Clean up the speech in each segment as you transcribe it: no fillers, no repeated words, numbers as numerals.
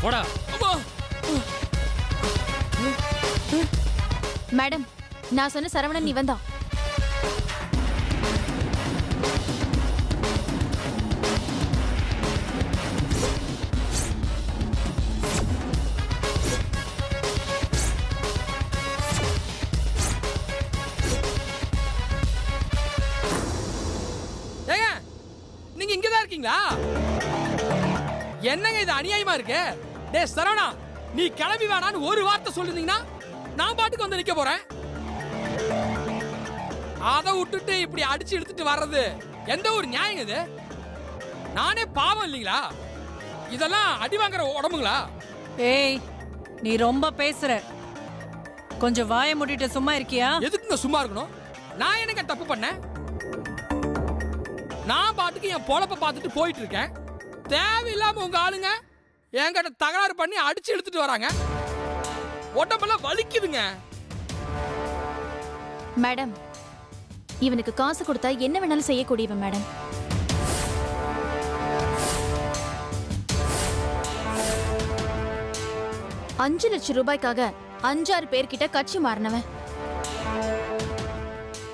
போடா. மேடம், நான் சொன்ன சரவணன் இவன் தான். ஏங்க, நீங்க இங்கதான் இருக்கீங்களா? என்னங்க இது அநியாயமா இருக்கு? டேய் சரவணா, நீ கிளம்பி வேணான்னு ஒரு வார்த்தை சொல்லிருந்தீங்கன்னா நான் பாட்டுக்கு வந்து நிக்க போறேன். அதை விட்டுட்டு இப்படி அடிச்சு எடுத்துட்டு வர்றது எந்த ஒரு நியாயம் இது? நானே பாவம் இல்லைங்களா? இதெல்லாம் அடி வாங்குற உடம்புங்களா? ஏய், நீ ரொம்ப பேசுற. கொஞ்சம் வாயை மூடிட்டு சும்மா இருக்கியா? எதுக்குங்க சும்மா இருக்கணும்? நான் என்னங்க தப்பு பண்ணேன்? நான் பாட்டுக்கு என் பொழப்ப பார்த்துட்டு போயிட்டு இருக்கேன். தேவையில்லாம உங்க ஆளுங்க என்கிட்ட தகராறு பண்ணி அடிச்சு எடுத்துட்டு வராங்க. உடம்பெல்லாம் வலிக்குதுங்க. மேடம், இவனுக்கு காசு கொடுத்தா என்ன வேணாலும் செய்யக்கூடியவன் மேடம். ₹5,00,000 5-6 பேர்கிட்ட கட்சி மாறினவன்.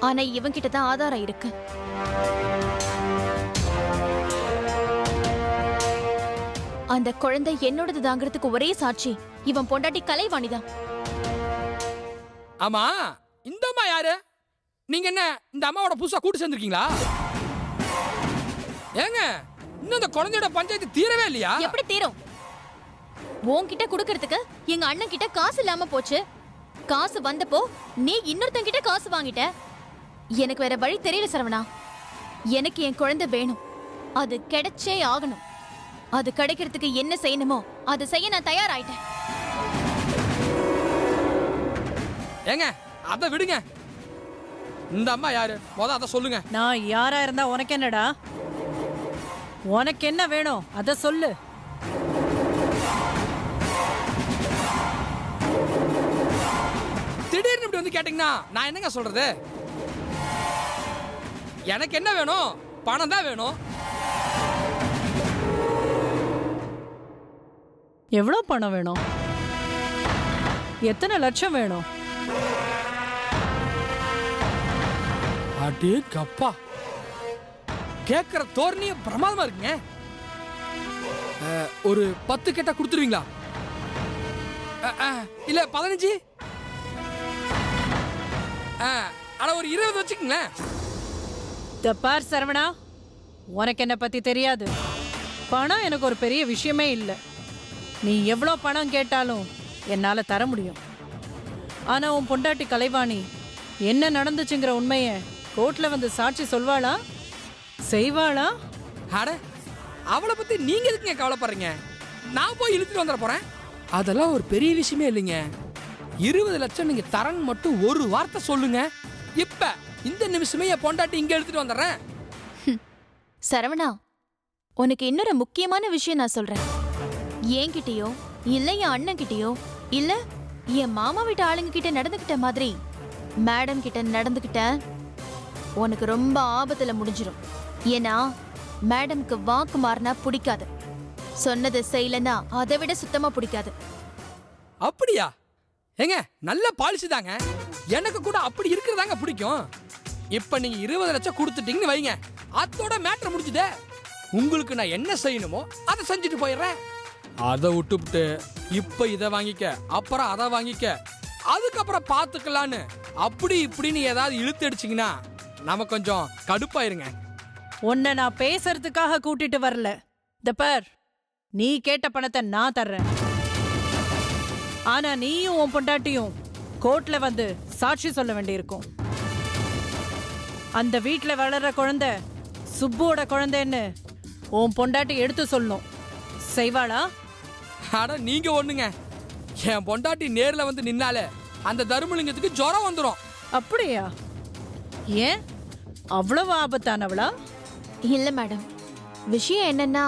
ஆனா இவன் கிட்ட தான் ஆதாரம் இருக்கு. அந்த குழந்தை என்னோடது தாங்கிறதுக்கு ஒரே சாட்சி இவன் பொண்டாட்டி கலைவாணிதான். ஆமா, இந்த அம்மா யாரு? நீங்க என்ன இந்த அம்மாவோட புதுசா கூட்டு சேர்ந்திருக்கீங்களா? ஏங்க, இன்னும் இந்த குழந்தையோட பஞ்சாயத்து தீரவே இல்லையா? எப்படி தீரும்? உன்கிட்ட குடுக்கறதுக்கு எங்க அண்ணன் கிட்ட காசு இல்லாம போச்சு. காசு வந்தப்போ நீ இன்னொருத்தன் கிட்ட காசு வாங்கிட்ட. எனக்கு வேற வழி தெரியல சரவணா. எனக்கு என் குழந்தை வேணும். அது கிடைச்சே ஆகணும். அது கிடைக்கிறதுக்கு என்ன செய்யணுமோ அது செய்ய நான் தயாராயிட்டேன். ஏங்க, அதை விடுங்க. இந்த அம்மா யாரு? அதை சொல்லுங்க. நான் யாரா இருந்தா உனக்கு என்னடா? உனக்கு என்ன வேணும் அத சொல்லு. திடீர்னு இப்படி வந்து கேட்டீங்கன்னா நான் என்னங்க சொல்றது? எனக்கு என்ன வேணும்? பணம் தான் வேணும். எவ்வளவு பணம் வேணும்? எத்தனை லட்சம் வேணும்? அடே கப்பா, கேக்குற தோரணிய பிரமாதமா இருக்குங்க. ஒரு 10 கேட்டா கொடுத்துருவீங்களா? இல்ல 15? ஆனா ஒரு 20 வச்சுக்கங்களேன். பார் சரவணா, உனக்கு என்ன பத்தி தெரியாது. பணம் எனக்கு ஒரு பெரிய விஷயமே இல்லை. நீ எவ்வளோ பணம் கேட்டாலும் என்னால தர முடியும். ஆனா உன் பொண்டாட்டி கலைவாணி என்ன நடந்துச்சுங்கிற உண்மையை கோர்ட்ல வந்து சாட்சி சொல்வாளா? செய்வாளா? அட, அவளை பத்தி நீங்க எதுக்குங்க கவலைப்படுறீங்க? நான் போய் இழுத்துட்டு வந்துட போறேன். அதெல்லாம் ஒரு பெரிய விஷயமே இல்லைங்க. 20 லட்சம் நீங்க தரன்னு மட்டும் ஒரு வார்த்தை சொல்லுங்க. இப்ப இந்த நிமிஷமே என் பொண்டாட்டி இங்க எடுத்துட்டு வந்துடுறேன். சரவணா, உனக்கு இன்னொரு முக்கியமான விஷயம் நான் சொல்றேன். என்கிட்டயோ இல்ல என் அண்ணன் கிட்டயோ இல்ல என் மாமா வீட்டு ஆளுங்க கிட்ட நடந்துகிட்ட மாதிரி மேடம் கிட்ட நடந்துகிட்ட உனக்கு ரொம்ப ஆபத்துல முடிஞ்சிடும். ஏன்னா மேடம்க்கு வாக்கு மாறினா பிடிக்காது. சொன்னதை செய்யலன்னா அதை விட சுத்தமா பிடிக்காது. அப்படியா? ஏங்க, நல்ல பாலிசி தாங்க. எனக்கு கூட அப்படி இருக்கிறதாங்க பிடிக்கும். இப்ப நீங்க 20 லட்சம் கொடுத்துட்டீங்கன்னு வைங்க, அதோட மேட்டர் முடிஞ்சுதே. உங்களுக்கு நான் என்ன செய்யணுமோ அதை செஞ்சுட்டு போயிடுறேன். அதை விட்டுவிட்டு இப்ப இதை வாங்கிக்க, அப்புறம் அதை வாங்கிக்க, அதுக்கப்புறம் பார்த்துக்கலான்னு அப்படி இப்படின்னு ஏதாவது இழுத்து அடிச்சிங்கன்னா நம்ம கொஞ்சம் கடுப்பாயிருங்க. உன்னை நான் பேசுறதுக்காக கூட்டிட்டு வரல. பார், நீ கேட்ட பணத்தை நான் தர்றேன். ஆனா நீயும் உன் பொண்டாட்டியும் கோர்ட்ல வந்து சாட்சி சொல்ல வேண்டியிருக்கும். அந்த வீட்டுல வளர்ற குழந்தை சுப்புவோட குழந்தைன்னு உன் பொண்டாட்டி எடுத்து சொல்லணும். செய்வாளா? ஆனா நீங்க ஒண்ணுங்க, என் பொண்டாட்டி நேர்ல வந்து நின்னாலே அந்த தர்மலிங்கத்துக்கு ஜுரம் வந்துடும். அப்படியா? ஏன், அவ்வளவு ஆபத்தானவளா? இல்ல மேடம், விஷயம் என்னன்னா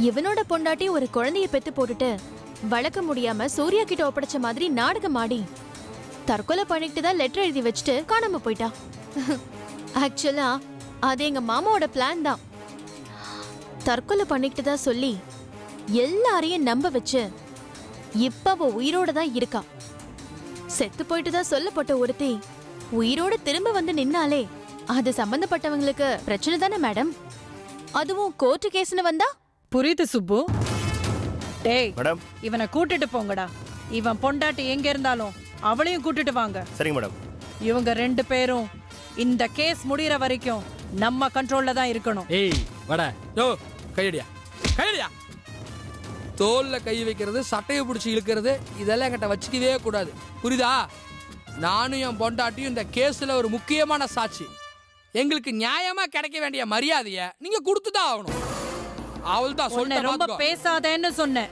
இவனோட பொண்டாட்டி ஒரு குழந்தைய பெத்து போட்டுட்டு வளர்க்க முடியாம சூர்யா கிட்ட ஒப்படைச்ச மாதிரி நாடகம் ஆடி தற்கொலை பண்ணிட்டு தான் லெட்டர் எழுதி வச்சுட்டு காணாம போயிட்டா. ஆக்சுவலா அது எங்க மாமாவோட பிளான் தான். தற்கொலை பண்ணிக்கிட்டு தான் சொல்லி எல்லாரையும் நம்ப வச்சு இப்ப அவ உயிரோட தான் இருக்கா. செத்து போயிட்டு தான் சொல்லப்பட்ட ஒருத்தி உயிரோட திரும்ப வந்து நின்னாலே அது சம்பந்தப்பட்டவங்களுக்கு பிரச்சனை தானே மேடம்? அதுவும் கோர்ட்டு கேஸ்னு வந்தா? புரியுது சுப்பு. டேய் மேடம். இவனை கூட்டிட்டு போங்கடா. இவன் பொண்டாட்டி எங்க இருந்தாலும் அவளையும் கூட்டிட்டு வாங்க. சரிங்க மேடம். இவங்க 2 பேரும் இந்த கேஸ் முடியற வரைக்கும் நம்ம கண்ட்ரோல்ல தான் இருக்கணும். ஏய் வாடா. யோ கையடியா கையடியா. தோல்ல கை வைக்கிறது, சட்டையை பிடிச்சி இழுக்கிறது, இதெல்லாம் என்கிட்ட வச்சுக்கவே கூடாது, புரியுதா? நானும் என் பொண்டாட்டியும் இந்த கேஸ்ல ஒரு முக்கியமான சாட்சி. எங்களுக்கு நியாயமா கிடைக்க வேண்டிய மரியாதையை நீங்க கொடுத்துதான் ஆகணும். அவள் தான் உன்னை ரொம்ப பேசாதேன்னு சொன்னேன்.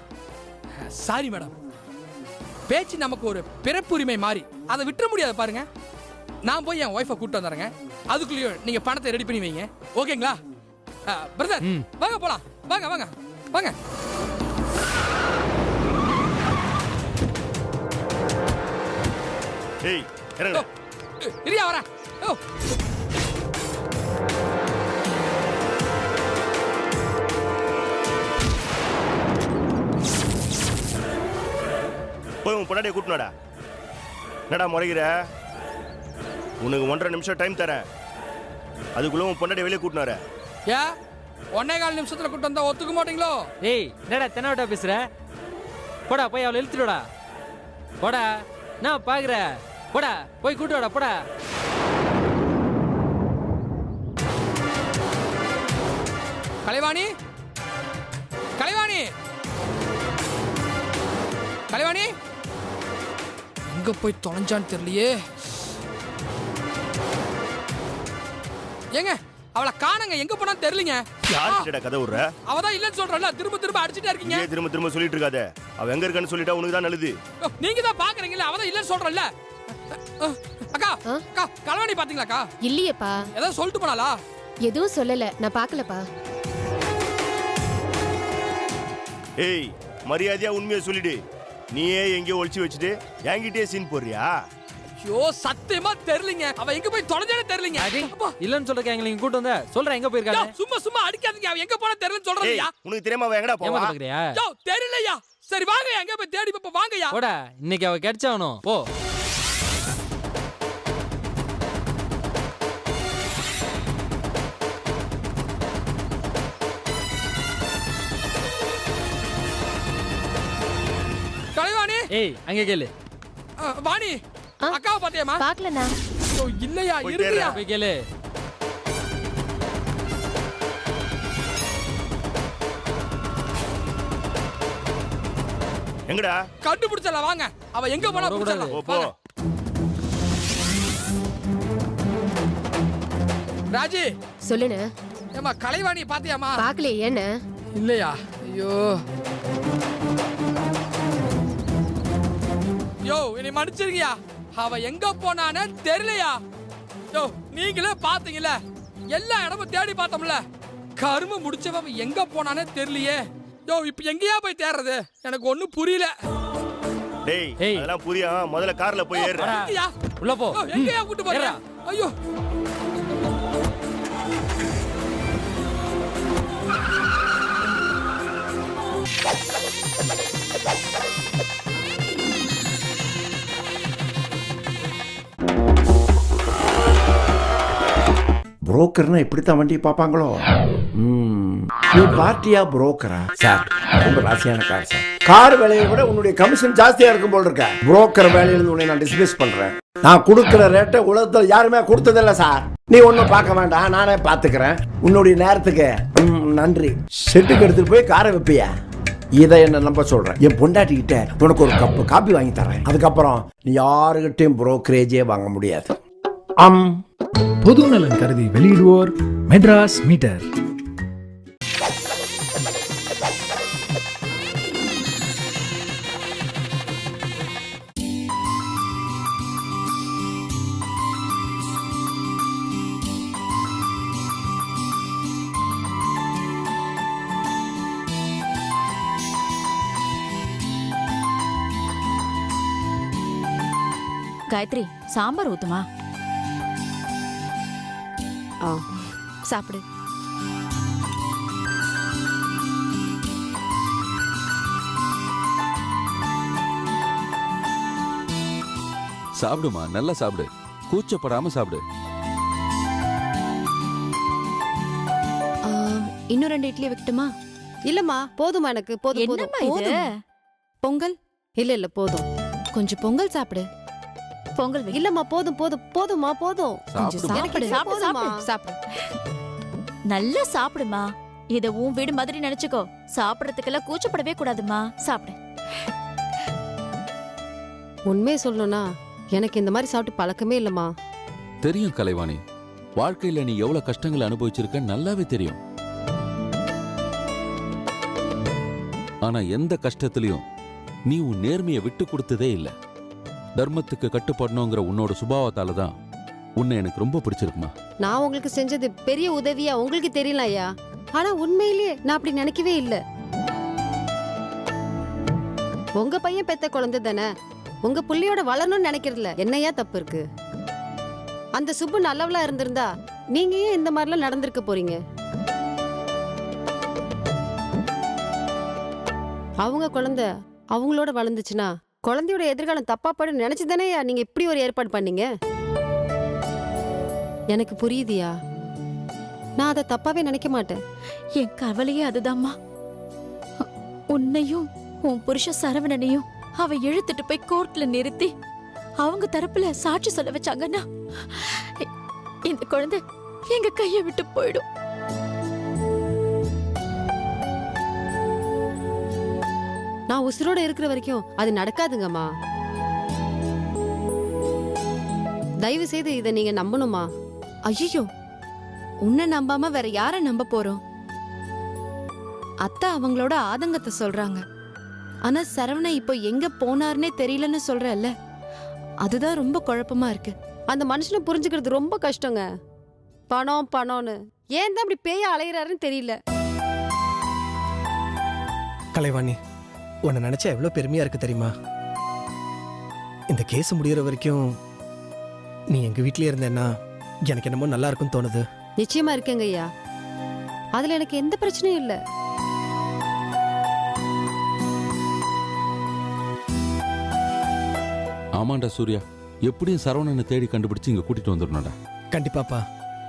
Sorry madam. பேச்சு நமக்கு ஒரு பிறப்புரிமை மாதிரி, அதை விட்டுற முடியாது பாருங்க. நான் போய் என் ஒய்ஃபை கூட்டு வந்துறேங்க. அதுக்குள்ளேயும் நீங்க பணத்தை ரெடி பண்ணி வைங்க, ஓகேங்களா? பிரதர் வாங்க போலாம். வாங்க வாங்க வாங்க. ஏய் இறங்க. இரியா வரேன். போய் உன் பொண்டாட்டியை கூட்டினாடா. என்னடா முறைகிற? உனக்கு 1.5 நிமிஷம் டைம் தரேன். அதுக்குள்ள உன் பொண்டாட்டியை வெளியே கூட்டினார. ஏ 1.25 நிமிஷத்துல கூட்டு வந்தா ஒத்துக்க மாட்டீங்களோ? ஏய் என்னடா தென்னாவட்டா பேசுற? போடா போய் அவளை இழுத்துடுடா. போடா நான் பாக்குற. போடா போய் கூட்டு வாடா. போடா. கலைவாணி கலைவாணி கலைவாணி எங்க போய் தொலைஞ்சான்னு தெரியலையே. ஏங்க அவளை காணுங்க, எங்க போனான்னு தெரியலங்க. யார்கிட்ட கதை விடுற? அவதான் இல்லன்னு சொல்றல, திரும்ப திரும்ப அடிச்சிட்டே இருக்கீங்க. ஏன் திரும்ப திரும்ப சொல்லிட்டு இருக்காத. அவ எங்க இருக்கான்னு சொல்லிட்டா உனக்கு தான் நல்லது. நீங்க தான் பாக்குறீங்கல்ல, அவதான் இல்லன்னு சொல்றல. அக்கா அக்கா கலைவாணி பாத்தீங்களாக்கா? இல்லையேப்பா. ஏதாவது சொல்லிட்டு போனாலா? எதுவும் சொல்லல, நான் பார்க்கலப்பா. ஏய் மரியாதையா உண்மையை சொல்லிடு. நீயே எங்கேயோ ஒளிச்சு வச்சுட்டு என்கிட்டயே சீன் போடுறியா? ஐயோ சத்தியமா தெரியலங்க. அவ எங்க போய் தொலைஞ்சானே தெரியலங்க. இல்லன்னு சொல்றக்க எங்களை இங்க கூட்டு வந்த. சொல்றேன் எங்க போயிருக்காங்க. சும்மா சும்மா அடிக்காதீங்க. அவ எங்க போனா தெரியலன்னு சொல்றீங்க. உனக்கு தெரியாம அவ எங்கடா போவா? ஏமாத்த பாக்குறியா? யோ தெரியலையா? சரி வாங்க, எங்க போய் தேடி பாப்போம். வாங்கயா. போடா, இன்னைக்கு அவ கிடைச்சாவணும். போ. கலைவாணி. ஏய் அங்க கேளு. வாணி அக்காவை பாத்தியாமா? பாக்கலண்ணா. ஐயோ இல்லையா, போய் இருக்கியா? போய் கேளு. எங்கடா? கண்டுபிடிச்சல வாங்க. அவ எங்க போனா புடிச்சலாம். போ போ. ராஜி சொல்லுண்ணே. ஏமா கலைவாணி பாத்தியாமா? பார்க்கலையே. என்ன? இல்லையா? ஐயோ யோ என்னை மன்னிச்சிருக்கியா? அவ எங்க போனானே தெரியலையா? யோ நீங்களே பாத்தீங்கல்ல, எல்லா இடமும் தேடி பார்த்தோம்ல. கரும முடிச்சவ எங்க போனானே தெரியலையே. யோ இப்ப எங்கயா போய் தேடுறது? எனக்கு ஒண்ணும் புரியல. டேய் ஏய். அதெல்லாம் புரியும். முதல்ல கார்ல போய் ஏறு. எங்கயா? உள்ள போ. யோ, எங்கயா கூட்டு போறியா? ஐயோ புரோக்கர்னா இப்படித்தான் வண்டி பார்ப்பாங்களோ? நீ பார்ட்டியா புரோக்கரா? சார் ரொம்ப ராசியான கார் சார். கார் வேலையை விட உன்னுடைய கமிஷன் ஜாஸ்தியா இருக்கும் போல் இருக்க. புரோக்கர் வேலையிலிருந்து உன்னை நான் டிஸ்மிஸ் பண்றேன். நான் கொடுக்கிற ரேட்டை உலகத்தில் யாருமே கொடுத்ததில்ல சார். நீ ஒன்றும் பார்க்க வேண்டாம், நானே பார்த்துக்கிறேன். உன்னுடைய நேரத்துக்கு நன்றி. செட்டுக்கு எடுத்துட்டு போய் காரை வைப்பியா? இதை என்ன நம்ப சொல்றேன். என் பொண்டாட்டிக்கிட்ட உனக்கு ஒரு கப்பு காப்பி வாங்கி தரேன். அதுக்கப்புறம் நீ யாருகிட்டையும் புரோக்கரேஜே வாங்க முடியாது. பொதுநலன் கருதி வெளியிடுவோர் மெட்ராஸ் மீட்டர். காயத்ரி சாம்பார் ஊத்துமா? சாப்பிடு. சாப்பிடுமா, நல்லா சாப்பிடு, கூச்சப்படாம சாப்பிடு. இன்னும் 2 இட்லி வைக்கட்டுமா? இல்லம்மா போதுமா, எனக்கு போதும் என்னம்மா போதும் இது? பொங்கல் இல்ல போதும். கொஞ்சம் பொங்கல் சாப்பிடு. பொங்கல் வை. இல்லம்மா போதும் போதும் போதும்மா போதும். கொஞ்சம் சாப்பிடுமா. சாப்பிடு. சாப்பிடு போதுமா? சாப்பிடு. நல்லா சாப்பிடுமா. இத உன் வீடு மாதிரி நினைச்சுக்கோ. சாப்பிடறதுக்கெல்லாம் கூச்சப்படவே கூடாதுமா. சாப்பிடு. உண்மையை சொல்லணும்னா எனக்கு இந்த மாதிரி சாப்பிட்டு பழக்கமே இல்லம்மா. தெரியும் கலைவாணி, வாழ்க்கையில நீ எவ்வளவு கஷ்டங்களை அனுபவிச்சிருக்க நல்லாவே தெரியும். ஆனா எந்த கஷ்டத்திலையும் நீ உன் நேர்மையை விட்டு கொடுத்ததே இல்ல. தர்மத்துக்கு கட்டுப்படணுங்கிற உன்னோட சுபாவத்தால தான் உன்னை எனக்கு ரொம்ப பிடிச்சிருக்குமா. நான் உங்களுக்கு செஞ்சது பெரிய உதவியா உங்களுக்கு தெரியல ஐயா. ஆனா உண்மையிலேயே நான் அப்படி நினைக்கவே இல்லை. உங்க பையன் பெத்த குழந்தை தானே, உங்க புள்ளையோட வளரணும்னு நினைக்கிறதுல என்னையா தப்பு இருக்கு? அந்த சுப்பு நல்லவளா இருந்திருந்தா நீங்க ஏன் இந்த மாதிரிலாம் நடந்திருக்க போறீங்க? அவங்க குழந்தை அவங்களோட வளர்ந்துச்சுன்னா குழந்தையோட எதிர்காலம் தப்பா படும் நினைச்சுதானே நீங்க இப்படி ஒரு ஏற்பாடு பண்ணீங்க? எனக்கு புரியுதியா, நான் அதை தப்பாவே நினைக்க மாட்டேன். என் கவலையே அதுதாம்மா. உன்னையும் உன் புருஷ சரவணனையும் அவ இழுத்துட்டு போய் கோர்ட்ல நிறுத்தி அவங்க தரப்புல சாட்சி சொல்ல வச்சாங்கன்னா இந்த குழந்தை எங்க கையை விட்டு போயிடும். நான் உசுரோட இருக்கிற வரைக்கும் அது நடக்காதுங்கம்மா. தயவு செய்து இதை நீங்க நம்பணுமா? ஐயோ, உன்னை நம்பாம வேற யார நம்ப போறோம்? அத்தா அவங்களோட ஆதங்கத்தை சொல்றாங்க. ஆனா சரவண இப்போ எங்க போனார்னே தெரியலன்னு சொல்றல்ல, அதுதான் ரொம்ப குழப்பமா இருக்கு. அந்த மனுஷனை புரிஞ்சுக்கிறது ரொம்ப கஷ்டங்க. பணம் பணம்னு ஏன் தான் இப்படி பேய அலையிறாருன்னு தெரியல. கலைவாணி, உன்னை நினைச்சா எவ்வளோ பெருமையா இருக்கு தெரியுமா? இந்த கேஸ் முடிகிற வரைக்கும் நீ எங்க வீட்லயே இருந்தேன்னா எனக்கு என்னமோ நல்லா இருக்கும்னு தோணுது. நிச்சயமா இருக்கேங்க ஐயா, அதுல எனக்கு எந்த பிரச்சனையும் இல்லை. ஆமாண்டா சூர்யா, எப்படியும் சரவணனை தேடி கண்டுபிடிச்சு இங்க கூட்டிட்டு வந்துடணும்டா. கண்டிப்பாப்பா,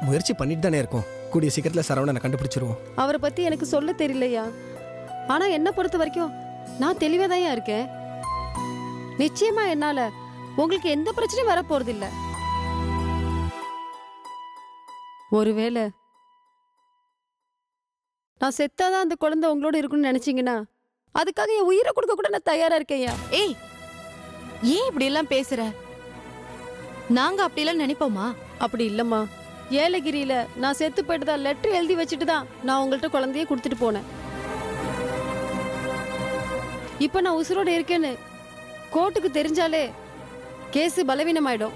முயற்சி பண்ணிட்டு தானே இருக்கோம். கூடிய சீக்கிரத்துல சரவணனை கண்டுபிடிச்சிருவோம். அவரை பத்தி எனக்கு சொல்ல தெரியலையா, ஆனா என்ன பொறுத்த வரைக்கும் நான் தெளிவாதான் இருக்கேன். நிச்சயமா என்னால உங்களுக்கு எந்த பிரச்சனையும் வரப்போறது இல்ல. ஒருவேளை நான் செத்தாதான் அந்த குழந்தை உங்களோட இருக்குன்னு நினைச்சீங்கன்னா அதுக்காக என் உயிரை கொடுக்க கூட நான் தயாரா இருக்கேன்யா. ஏய், ஏன் இப்படி எல்லாம் பேசுற? நாங்க அப்படி எல்லாம் நினைப்போமா? அப்படி இல்லம்மா, ஏலகிரியில நான் செத்து போயிட்டு தான் லெட்டர் எழுதி வச்சுட்டு தான் நான் உங்கள்கிட்ட குழந்தைய கொடுத்துட்டு போனேன். இப்ப நான் உசுரோட இருக்கேன்னு கோர்ட்டுக்கு தெரிஞ்சாலே கேஸ் பலவீனமாயிடும்.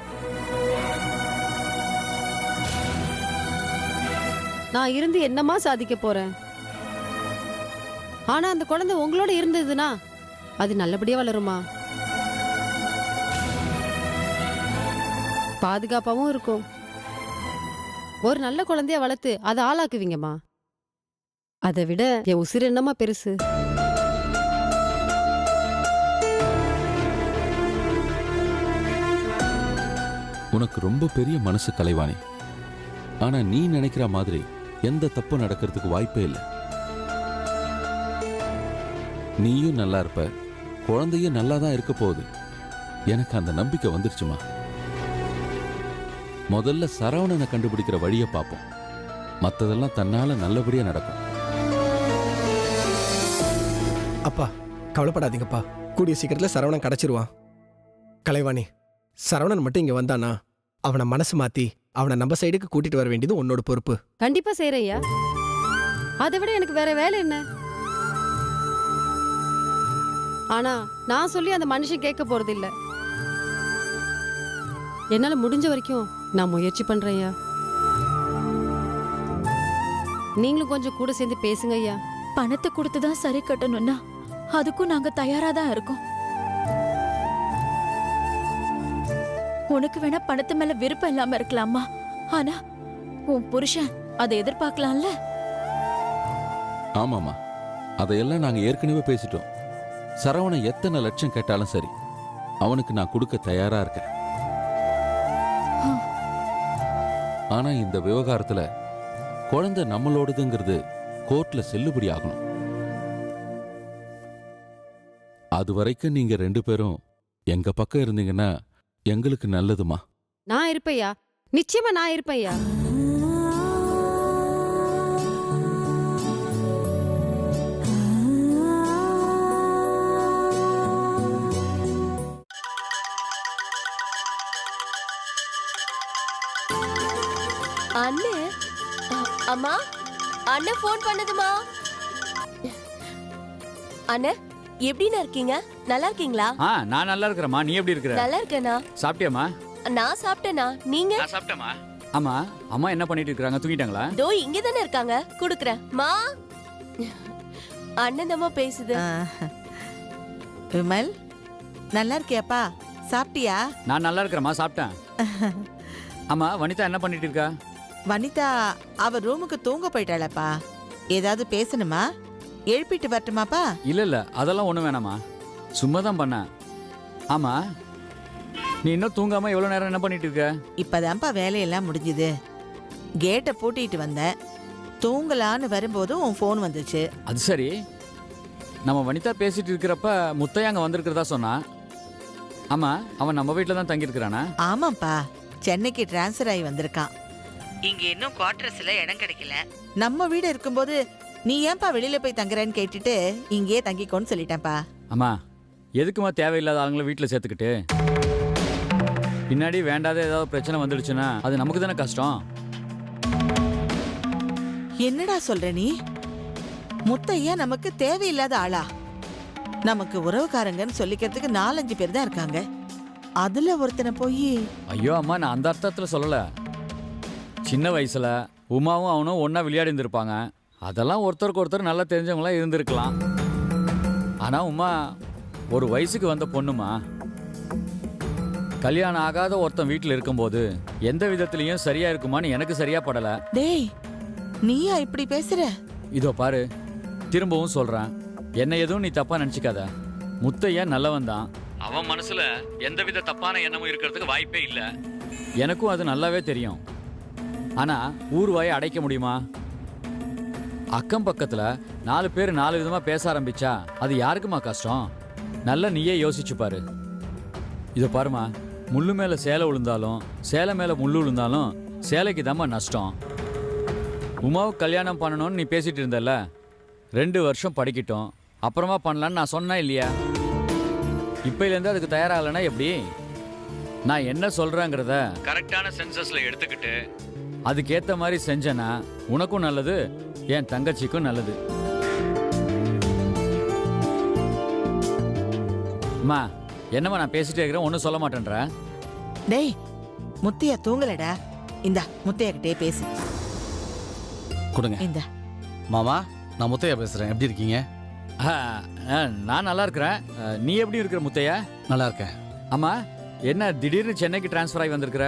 நான் இருந்து என்னமா சாதிக்க போறேன்? ஆனா அந்த குழந்தை உங்களோட இருந்ததுன்னா அது நல்லபடியா வளருமா, பாதுகாப்பாவும் இருக்கும். ஒரு நல்ல குழந்தைய வளர்த்து அதை ஆளாக்குவீங்கம்மா. அதை விட என் உசிறு என்னமா பெருசு? உனக்கு ரொம்ப பெரிய மனசு கலைவாணி. ஆனா நீ நினைக்கிற மாதிரி எந்த தப்பு நடக்கிறதுக்கு வாய்ப்பே இல்லை. நீயும் நல்லா இருப்ப, குழந்தையும் நல்லா தான் இருக்க போகுது. எனக்கு அந்த நம்பிக்கை வந்துருச்சுமா. முதல்ல சரவணனை கண்டுபிடிக்கிற வழியை பார்ப்போம். மற்றதெல்லாம் தன்னால நல்லபடியா நடக்கும். அப்பா கவலைப்படாதீங்கப்பா, கூடிய சீக்கிரத்துல சரவணன் கிடைச்சிருவான். கலைவாணி, சரவணன் மட்டும் இங்க வந்தானா அவனை மனசு மாத்தி அவனை நம்ம சைடுக்கு கூட்டிட்டு வர வேண்டியது உன்னோட பொறுப்பு. கண்டிப்பா செய்யறையா, அதை விட எனக்கு வேற வேலை என்ன? ஆனா நான் சொல்லி அந்த மனுஷன் கேட்க போறது இல்ல. என்னால முடிஞ்ச வரைக்கும் நான் முயற்சி பண்றேன்யா. நீங்களும் கொஞ்சம் கூட சேர்ந்து பேசுங்க ஐயா. பணத்தை கொடுத்துதான் சரி கட்டணும்னா அதுக்கும் நாங்க தயாரா தான் இருக்கோம். உனக்கு வேணா பணத்து மேல விருப்பம் இல்லாம இருக்கலாமா, ஆனா உன் புருஷன் அதை எதிர்பார்க்கலாம்ல. ஆமாமா, அதையெல்லாம் நாங்க ஏற்கனவே பேசிட்டோம். சரவணன் எத்தனை லட்சம் கேட்டாலும் சரி, அவனுக்கு நான் கொடுக்க தயாரா இருக்கேன். ஆனா இந்த விவகாரத்துல குழந்தை நம்மளோடதுங்கிறது கோர்ட்ல செல்லுபடி ஆகணும். அது வரைக்கும் நீங்க 2 பேரும் எங்க பக்கம் இருந்தீங்கன்னா எங்களுக்கு நல்லதுமா. நான் இருப்பையா, நிச்சயமா நான் இருப்பையா. அண்ணே, அம்மா, அண்ணே ஃபோன் பண்ணதுமா. அண்ணே, எப்படிண்ணா இருக்கீங்க? நல்லா இருக்கீங்களா? நான் நல்லா இருக்கிறேம்மா. நீ எப்படி இருக்கிற? நல்லா இருக்கேனா. சாப்பிட்டியாம்மா? நான் சாப்பிட்டேனா. நீங்க? நான் சாப்பிட்டேம்மா. ஆமா, அம்மா என்ன பண்ணிட்டு இருக்காங்க? தூங்கிட்டாங்களா? தோ இங்க தானே இருக்காங்க. குடுக்குறேன். மா, அண்ணன் தம்மா பேசுது. விமல், நல்லா இருக்கியாப்பா? சாப்பிட்டியா? நான் நல்லா இருக்கிறேம்மா, சாப்பிட்டேன். ஆமா, வனிதா என்ன பண்ணிட்டு இருக்கா? வனிதா அவ ரூமுக்கு தூங்க போயிட்டாளப்பா. ஏதாவது பேசணுமா? எழுப்பிட்டு வரட்டுமாப்பா? இல்ல அதெல்லாம் ஒண்ணும் வேணாமா, சும்மா தான் பண்ணேன். ஆமா, நீ இன்னும் தூங்காம எவ்வளவு நேரம் என்ன பண்ணிட்டு இருக்க? இப்பதான்ப்பா வேலையெல்லாம் முடிஞ்சுது. கேட்டை பூட்டிட்டு வந்தேன். தூங்கலான்னு வரும்போது உன் ஃபோன் வந்துச்சு. அது சரி, நம்ம வனிதா பேசிட்டு இருக்கிறப்ப முத்தையா அங்க வந்திருக்கிறதா சொன்னா. ஆமா, அவன் நம்ம வீட்டில் தான் தங்கியிருக்கிறானா? ஆமாப்பா, சென்னைக்கு டிரான்ஸ்ஃபர் ஆகி வந்திருக்கான். இங்க இன்னும் குவார்டர்ஸ்ல இடம் கிடைக்கல. நம்ம வீடு இருக்கும்போது நீ ஏன்பா வெளியில போய் தங்குறேன்னு கேட்டுட்டு இங்கேயே தங்கிக்கோன்னு சொல்லிட்டேன்ப்பா. அம்மா, எதுக்குமா தேவையில்லாத ஆளுங்களை வீட்டில் சேர்த்துக்கிட்டு? பின்னாடி வேண்டாத ஏதாவது பிரச்சனை வந்துடுச்சுன்னா அது நமக்கு தானே கஷ்டம். என்னடா சொல்ற நீ? முத்தையா நமக்கு தேவையில்லாத ஆளா? நமக்கு உறவுக்காரங்கன்னு சொல்லிக்கிறதுக்கு 4-5 பேர் தான் இருக்காங்க. அதுல ஒருத்தனை போய். ஐயோ அம்மா, நான் அந்த அர்த்தத்தில் சொல்லல. சின்ன வயசுல உமாவும் அவனும் ஒன்னா விளையாடி இருந்திருப்பாங்க. அதெல்லாம் ஒருத்தருக்கு ஒருத்தர் நல்லா தெரிஞ்சவங்களா இருந்திருக்கலாம். ஆனா உமா ஒரு வயசுக்கு வந்த பொண்ணுமா. கல்யாணம் ஆகாத ஒருத்தன் வீட்டில் இருக்கும்போது எந்த விதத்திலையும் சரியா இருக்குமான்னு எனக்கு சரியா படல. டேய், நீயா இப்படி பேசுற? இதோ பாரு, திரும்பவும் சொல்றேன், என்ன எதுவும் நீ தப்பா நினைச்சுக்காத. முத்தையா நல்லவன் தான். அவன் மனசுல எந்தவித தப்பான எண்ணமும் இருக்கிறதுக்கு வாய்ப்பே இல்லை. எனக்கும் அது நல்லாவே தெரியும். ஆனா ஊர் வாயை அடைக்க முடியுமா? அக்கம் பக்கத்துல 4 பேர் 4 விதமா பேச ஆரம்பிச்சா அது யாருக்குமா கஷ்டம்? நல்லா நீயே யோசிச்சு பாரு. இதை பாருமா, முள்ளு மேல சேலை விழுந்தாலும் சேலை மேல முள்ளு விழுந்தாலும் சேலைக்கு தாம்மா நஷ்டம். உமாவுக்கு கல்யாணம் பண்ணணும்னு நீ பேசிட்டு இருந்தல, 2 வருஷம் படிக்கட்டும், அப்புறமா பண்ணலான்னு நான் சொன்னேன் இல்லையா? இப்பையிலேருந்து அதுக்கு தயாராகலைன்னா எப்படி? நான் என்ன சொல்றேங்கிறத கரெக்டான சென்சஸ்ல எடுத்துக்கிட்டு அதுக்கேற்ற மாதிரி செஞ்சேன்னா உனக்கும் நல்லது, என் தங்கச்சிக்கும் நல்லது. அம்மா, என்னம்மா நான் பேசிட்டே இருக்கிறேன், ஒன்றும் சொல்ல மாட்டேன்ற? டேய், முத்தையா தூங்கலடா. இந்தா முத்தையா கிட்டே பேசு. கொடுங்க. இந்த மாமா, நான் முத்தையா பேசுறேன். எப்படி இருக்கீங்க? நான் நல்லா இருக்கிறேன். நீ எப்படி இருக்கிற முத்தையா? நல்லா இருக்கேன். ஆமா, என்ன திடீர்னு சென்னைக்கு டிரான்ஸ்ஃபர் ஆகி வந்திருக்கிற?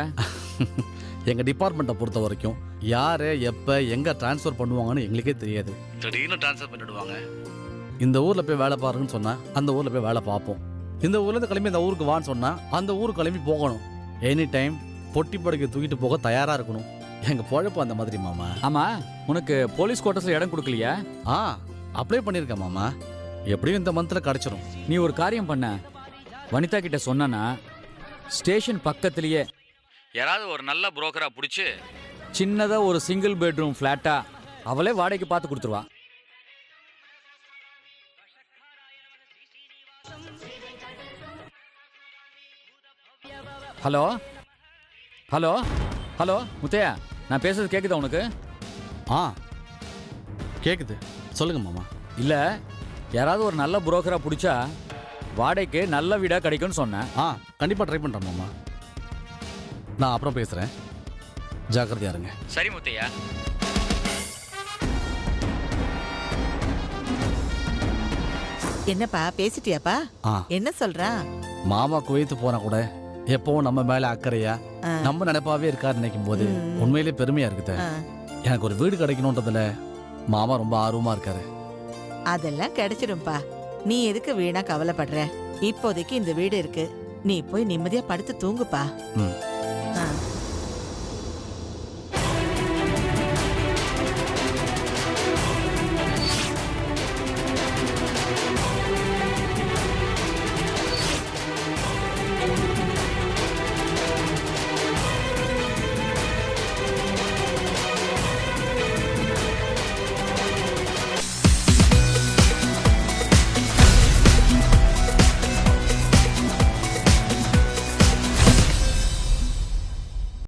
எங்கள் டிபார்ட்மெண்ட்டை பொறுத்த வரைக்கும் யார் எப்போ எங்கே ட்ரான்ஸ்ஃபர் பண்ணுவாங்கன்னு எங்களுக்கே தெரியாது. திடீர்னு ட்ரான்ஸ்ஃபர் பண்ணிவிடுவாங்க. இந்த ஊரில் போய் வேலை பாருங்கன்னு சொன்னால் அந்த ஊரில் போய் வேலை பார்ப்போம். இந்த ஊர்லேருந்து கிளம்பி இந்த ஊருக்கு வான்னு சொன்னால் அந்த ஊருக்கு கிளம்பி போகணும். எனி டைம் பொட்டி படுக்கை தூக்கிட்டு போக தயாராக இருக்கணும். எங்கள் பொழப்பு அந்த மாதிரி மாமா. ஆமாம், உனக்கு போலீஸ் குவார்ட்டர்ஸில் இடம் கொடுக்கலையா? அப்ளை பண்ணியிருக்கேன் மாமா. எப்படியும் இந்த மந்தில் கிடச்சிரும். நீ ஒரு காரியம் பண்ண, வனிதா கிட்ட சொன்னா ஸ்டேஷன் பக்கத்திலேயே யாராவது ஒரு நல்ல புரோக்கரா பிடிச்சி சின்னதா ஒரு சிங்கிள் பெட்ரூம் ஃபிளாட்டா அவளே வாடகைக்கு பார்த்து கொடுத்துருவா. ஹலோ ஹலோ ஹலோ முத்தையா, நான் பேசுறது கேக்குதா உனக்கு? கேக்குது, சொல்லுங்க மாமா. இல்ல, யாராவது ஒரு நல்ல புரோக்கரா பிடிச்சா வாடகைக்கு நல்ல வீடா கிடைக்கும்னு சொன்னேன். கண்டிப்பா ட்ரை பண்றேன் மாமா. நான் அப்புறம் பேசுறேன், ஜாக்கிரதையா இருங்க. சரி முத்தையா. என்னப்பா பேசிட்டியாப்பா? என்ன சொல்றா? மாமா குவைத்து போனா கூட எப்பவும் நம்ம மேல அக்கறையா நம்ம நினைப்பாவே இருக்காரு நினைக்கும் போது உண்மையிலே பெருமையா இருக்குது. எனக்கு ஒரு வீடு கிடைக்கணும்ன்றதுல மாமா ரொம்ப ஆர்வமா இருக்காரு. அதெல்லாம் கிடைச்சிடும்பா. நீ எதுக்கு வீணா கவலைப்படுற? இப்போதைக்கு இந்த வீடு இருக்கு, நீ போய் நிம்மதியா படுத்து தூங்குப்பா.